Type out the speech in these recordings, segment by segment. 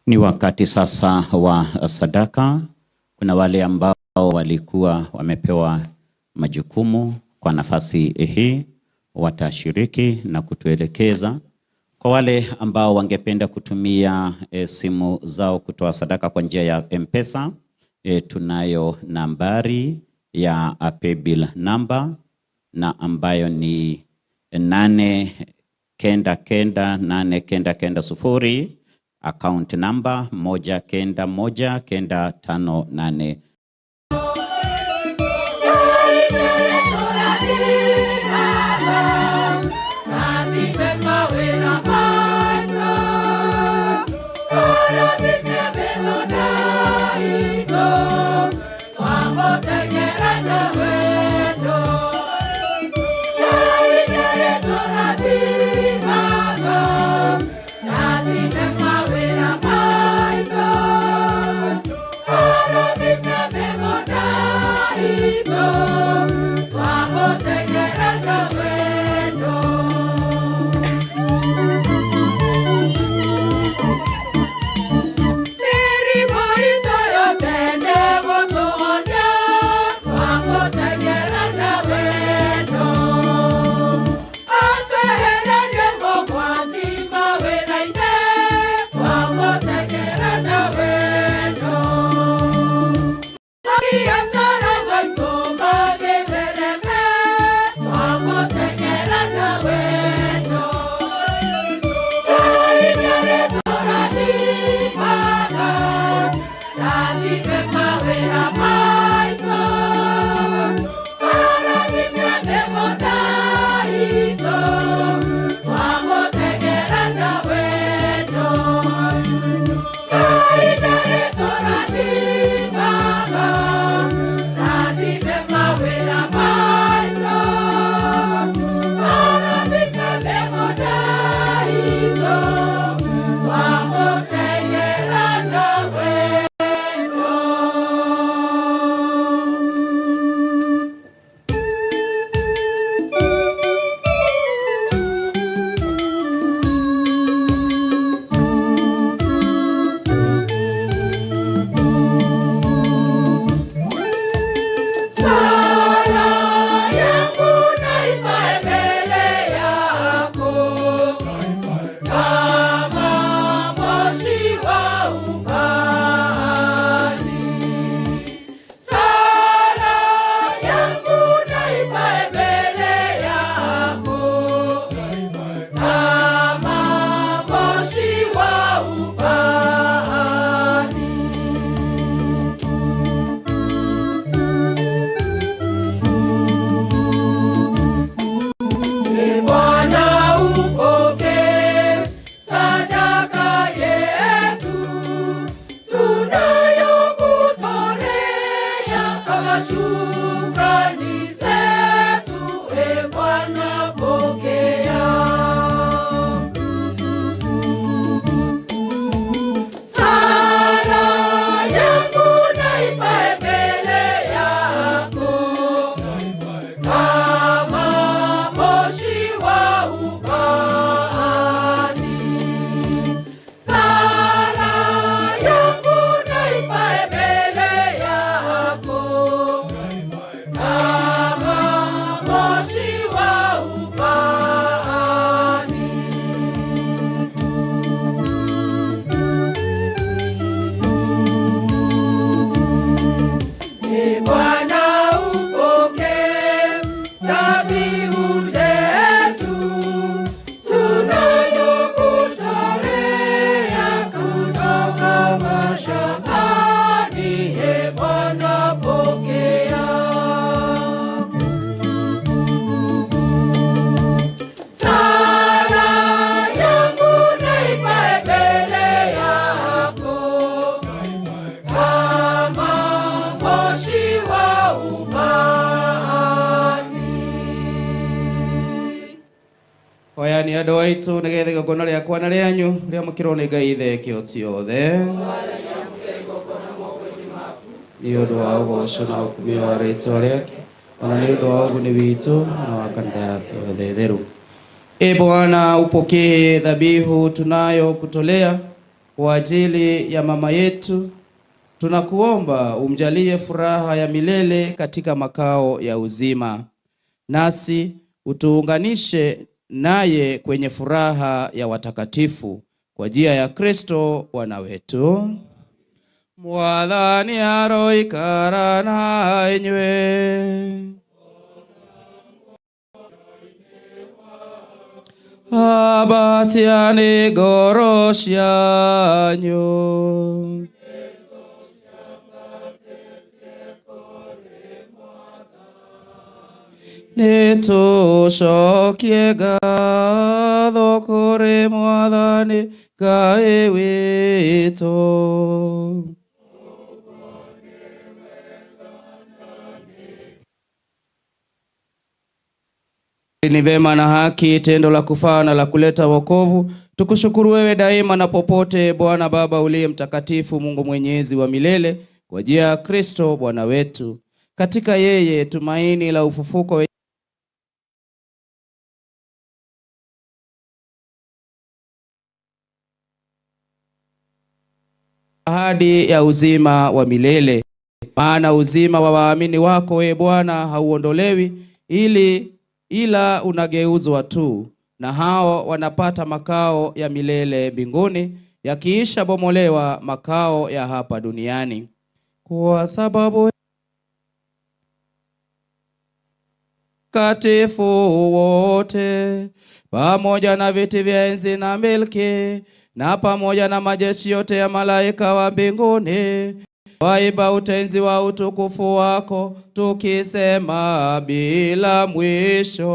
Ni wakati sasa wa sadaka. Kuna wale ambao walikuwa wamepewa majukumu kwa nafasi hii, watashiriki na kutuelekeza. Kwa wale ambao wangependa kutumia simu zao kutoa sadaka kwa njia ya M-Pesa, tunayo nambari ya paybill number na ambayo ni 8998990, account number 191958. Oyani andũ aitũ nĩgetha igongona rĩakwa na rĩanyu rĩamũkĩrwo nĩ Ngai Ithe kĩhoti othe nĩ ũndũ wa ũgoco na ũkumia wa rĩĩtwa rĩake ona nĩ ũndũ wa ũguni witũ na wa kanitha yake yothe theru. Bwana, upokee dhabihu tunayo kutolea kwa ajili ya mama yetu tunakuomba umjalie furaha ya milele katika makao ya uzima, nasi utuunganishe naye kwenye furaha ya watakatifu kwa njia ya Kristo Bwana wetu. Mwathani aroikara na inywe. Abatiane ngoro cianyu. Nitucokie ngatho kũrĩ Mwathani Ngai witũ. Ni vema na haki, tendo la kufaa na la kuleta wokovu. Tukushukuru wewe daima na popote, Bwana Baba uliye mtakatifu, Mungu mwenyezi wa milele, kwa njia ya Kristo Bwana wetu. Katika yeye tumaini la ufufuko ahadi ya uzima wa milele. Maana uzima wa waamini wako we Bwana hauondolewi, ila unageuzwa tu, na hao wanapata makao ya milele mbinguni, yakiisha bomolewa makao ya hapa duniani. Kwa sababu katifu wote pamoja na viti vya enzi na milki na pamoja na majeshi yote ya malaika wa mbinguni waiba utenzi wa utukufu wako, tukisema bila mwisho.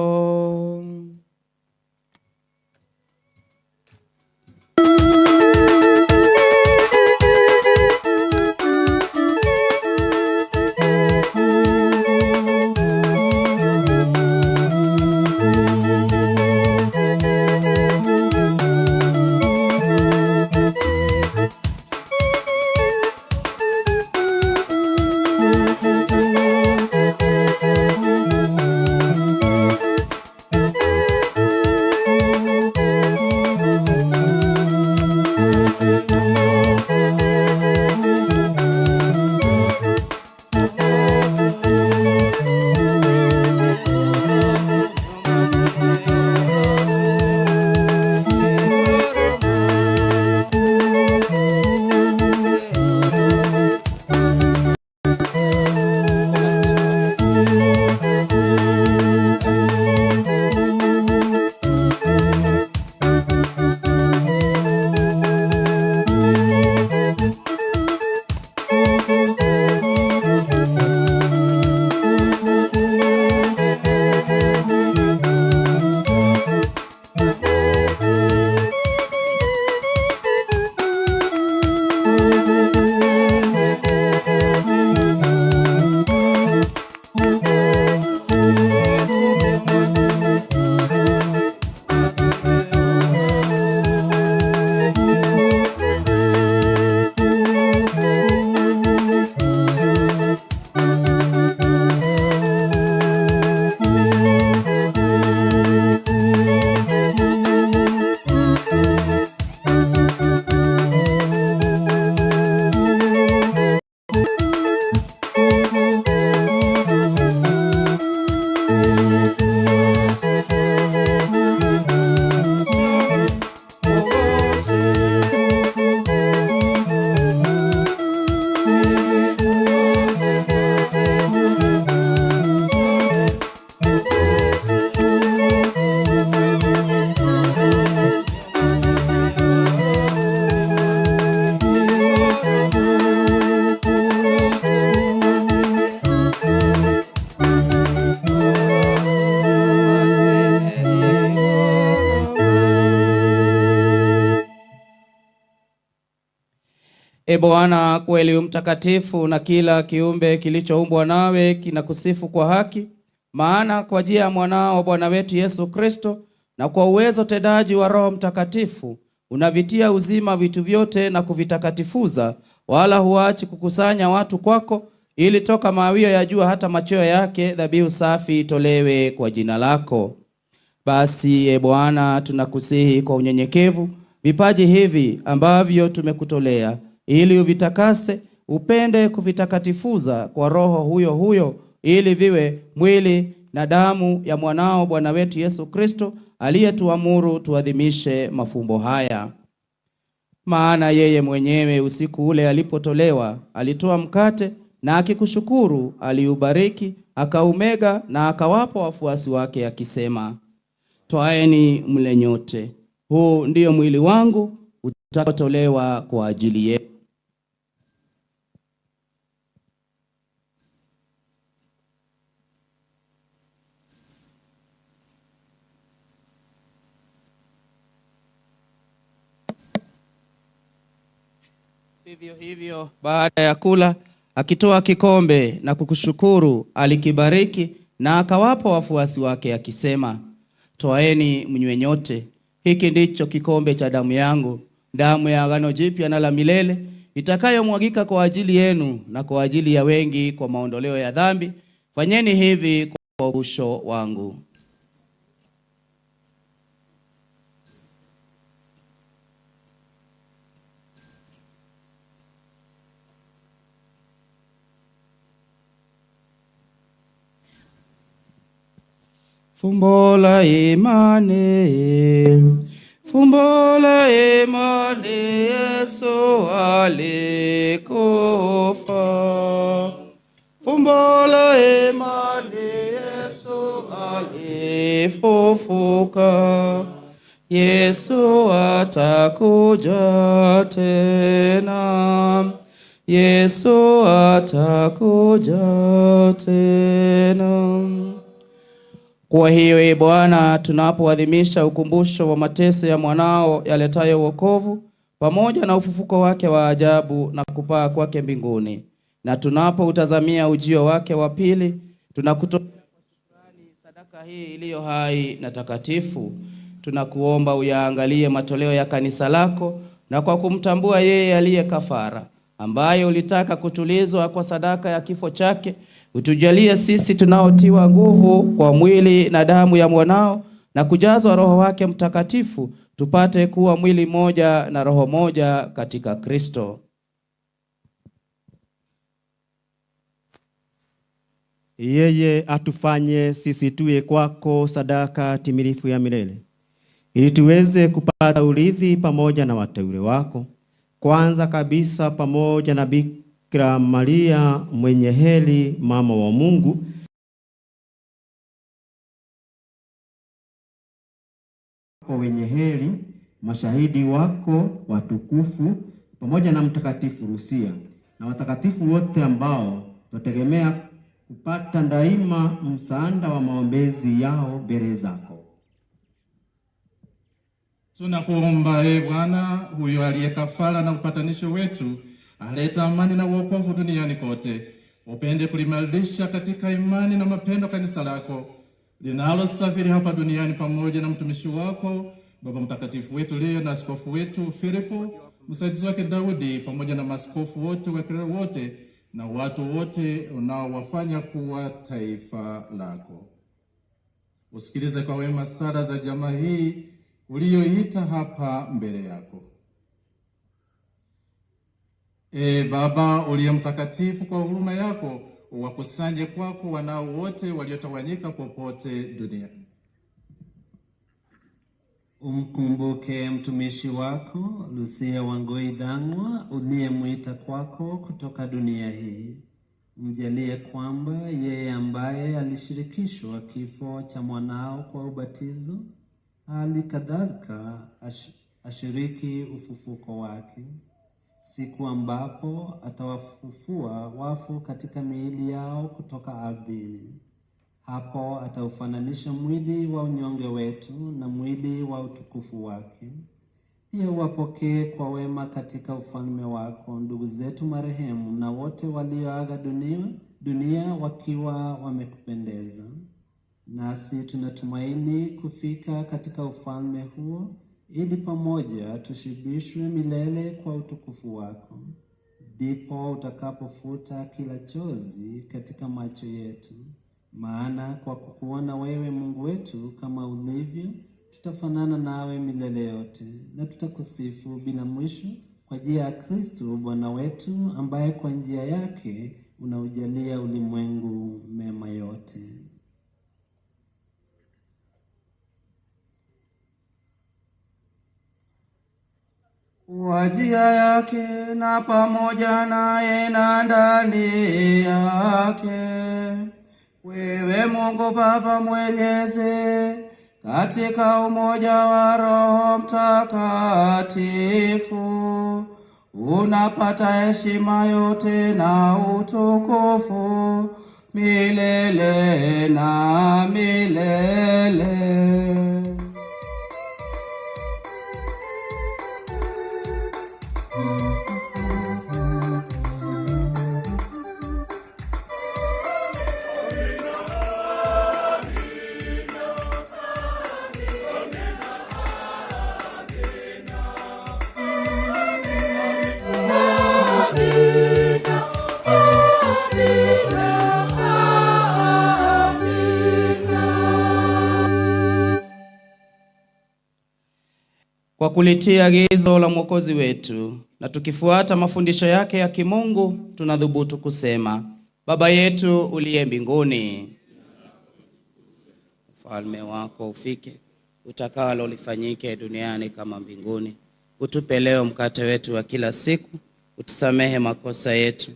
E Bwana, kweli mtakatifu, na kila kiumbe kilichoumbwa nawe kinakusifu kwa haki. Maana kwa njia ya mwanao Bwana wetu Yesu Kristo, na kwa uwezo tedaji wa Roho Mtakatifu, unavitia uzima vitu vyote na kuvitakatifuza, wala huachi kukusanya watu kwako, ili toka mawio ya jua hata machweo yake dhabihu safi itolewe kwa jina lako. Basi e Bwana, tunakusihi kwa unyenyekevu vipaji hivi ambavyo tumekutolea, ili uvitakase, upende kuvitakatifuza kwa Roho huyo huyo, ili viwe mwili na damu ya mwanao Bwana wetu Yesu Kristo, aliyetuamuru tuadhimishe mafumbo haya. Maana yeye mwenyewe usiku ule alipotolewa, alitoa mkate na akikushukuru, aliubariki, akaumega na akawapa wafuasi wake akisema, twaeni mle nyote, huu ndio mwili wangu utakaotolewa kwa ajili yenu. Vivyo hivyo baada ya kula, akitoa kikombe na kukushukuru, alikibariki na akawapa wafuasi wake akisema, twaeni mnywe nyote, hiki ndicho kikombe cha damu yangu, damu ya agano jipya na la milele, itakayomwagika kwa ajili yenu na kwa ajili ya wengi kwa maondoleo ya dhambi. Fanyeni hivi kwa ukumbusho wangu. Fumbo la imani, fumbo la imani, Yesu alikufa. Fumbo la imani, Yesu alifufuka. Yesu atakuja tena, Yesu atakuja tena. Kwa hiyo Bwana, tunapoadhimisha ukumbusho wa mateso ya mwanao yaletayo wokovu, pamoja na ufufuko wake wa ajabu na kupaa kwake mbinguni, na tunapoutazamia ujio wake wa pili, tunakutolea sadaka hii iliyo hai na takatifu. Tunakuomba uyaangalie matoleo ya kanisa lako, na kwa kumtambua yeye aliye kafara, ambaye ulitaka kutulizwa kwa sadaka ya kifo chake, utujalie sisi tunaotiwa nguvu kwa mwili na damu ya mwanao na kujazwa Roho wake Mtakatifu, tupate kuwa mwili moja na roho moja katika Kristo. Yeye atufanye sisi tuwe kwako sadaka timilifu ya milele, ili tuweze kupata urithi pamoja na wateule wako, kwanza kabisa pamoja na Bikira Maria mwenye heri, mama wa Mungu, kwa wenye heri, mashahidi wako watukufu, pamoja na Mtakatifu Lucia na watakatifu wote ambao tutegemea kupata daima msaada wa maombezi yao mbele zako. Tunakuomba Bwana, huyo aliye kafara na upatanisho wetu, aleta amani na wokovu duniani kote, upende kulimarisha katika imani na mapendo kanisa lako linalosafiri hapa duniani, pamoja na mtumishi wako Baba Mtakatifu wetu Leo na askofu wetu Filipo, msaidizi wake Daudi, pamoja na maaskofu wote, wakleri wote na watu wote unaowafanya kuwa taifa lako. Usikilize kwa wema sala za jamaa hii uliyoita hapa mbele yako. Baba uliye mtakatifu, kwa huruma yako uwakusanye kwako wanao wote waliotawanyika popote duniani. Umkumbuke mtumishi wako Lucia Wangoi Dhang'wa uliyemwita kwako kutoka dunia hii. Mjalie kwamba yeye ambaye alishirikishwa kifo cha mwanao kwa ubatizo, hali kadhalika ashiriki ufufuko wake, siku ambapo atawafufua wafu katika miili yao kutoka ardhini. Hapo ataufananisha mwili wa unyonge wetu na mwili wa utukufu wake. Pia wapokee kwa wema katika ufalme wako ndugu zetu marehemu na wote walioaga dunia wakiwa wamekupendeza. Nasi tunatumaini kufika katika ufalme huo, ili pamoja tushibishwe milele kwa utukufu wako. Ndipo utakapofuta kila chozi katika macho yetu. Maana kwa kukuona wewe Mungu wetu kama ulivyo, tutafanana nawe milele yote, na tutakusifu bila mwisho kwa njia ya Kristo Bwana wetu, ambaye kwa njia yake unaujalia ulimwengu mema yote. Kwa njia yake na pamoja naye na ndani yake, wewe Mungu Baba Mwenyezi, katika umoja wa Roho Mtakatifu, unapata heshima yote na utukufu milele na milele. Kwa kulitia agizo la Mwokozi wetu na tukifuata mafundisho yake ya kimungu, tunadhubutu kusema: Baba yetu uliye mbinguni, ufalme wako ufike, utakalo lifanyike duniani kama mbinguni. Utupe leo mkate wetu wa kila siku, utusamehe makosa yetu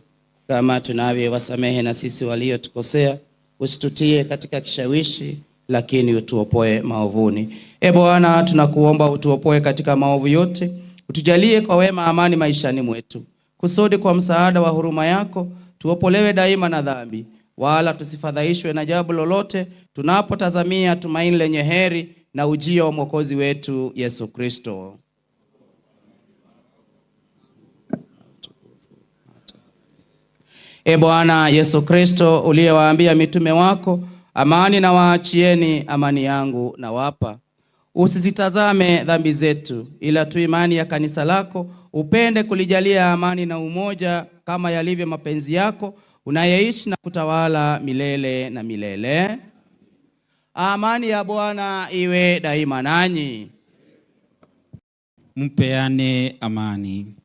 kama tunavyowasamehe na sisi waliotukosea, usitutie katika kishawishi, lakini utuopoe maovuni. Bwana, tunakuomba utuopoe katika maovu yote, utujalie kwa wema amani maishani mwetu, kusudi kwa msaada wa huruma yako tuopolewe daima na dhambi, wala tusifadhaishwe na jambo lolote, tunapotazamia tumaini lenye heri na ujio wa Mwokozi wetu Yesu Kristo. Bwana Yesu Kristo, uliyewaambia mitume wako, amani na waachieni, amani yangu na wapa, usizitazame dhambi zetu, ila tu imani ya kanisa lako upende kulijalia amani na umoja, kama yalivyo mapenzi yako, unayeishi na kutawala milele na milele. Amani ya Bwana iwe daima nanyi. Mpeane amani.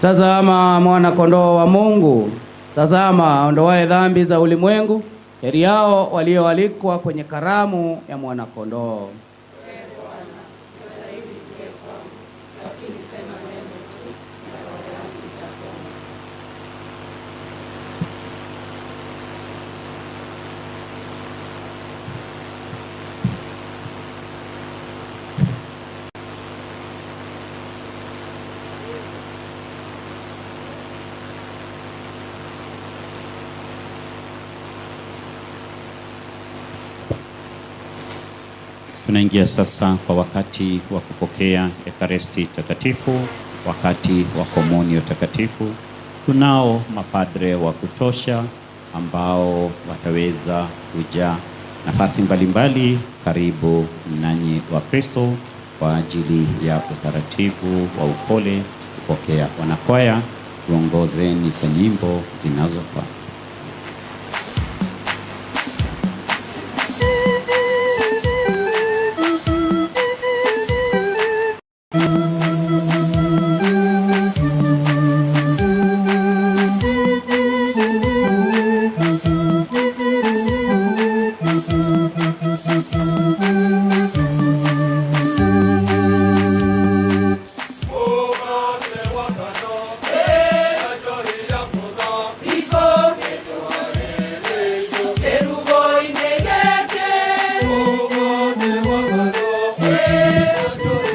Tazama mwana kondoo wa Mungu, tazama aondoaye dhambi za ulimwengu. Heri yao walioalikwa kwenye karamu ya mwana kondoo. Tunaingia sasa kwa wakati wa kupokea Ekaristi Takatifu, wakati wa komunio takatifu. Tunao mapadre wa kutosha ambao wataweza kuja nafasi mbalimbali karibu nanyi wa Kristo kwa ajili ya utaratibu wa upole kupokea. Wanakwaya, tuongozeni kwa nyimbo zinazofaa. Hey,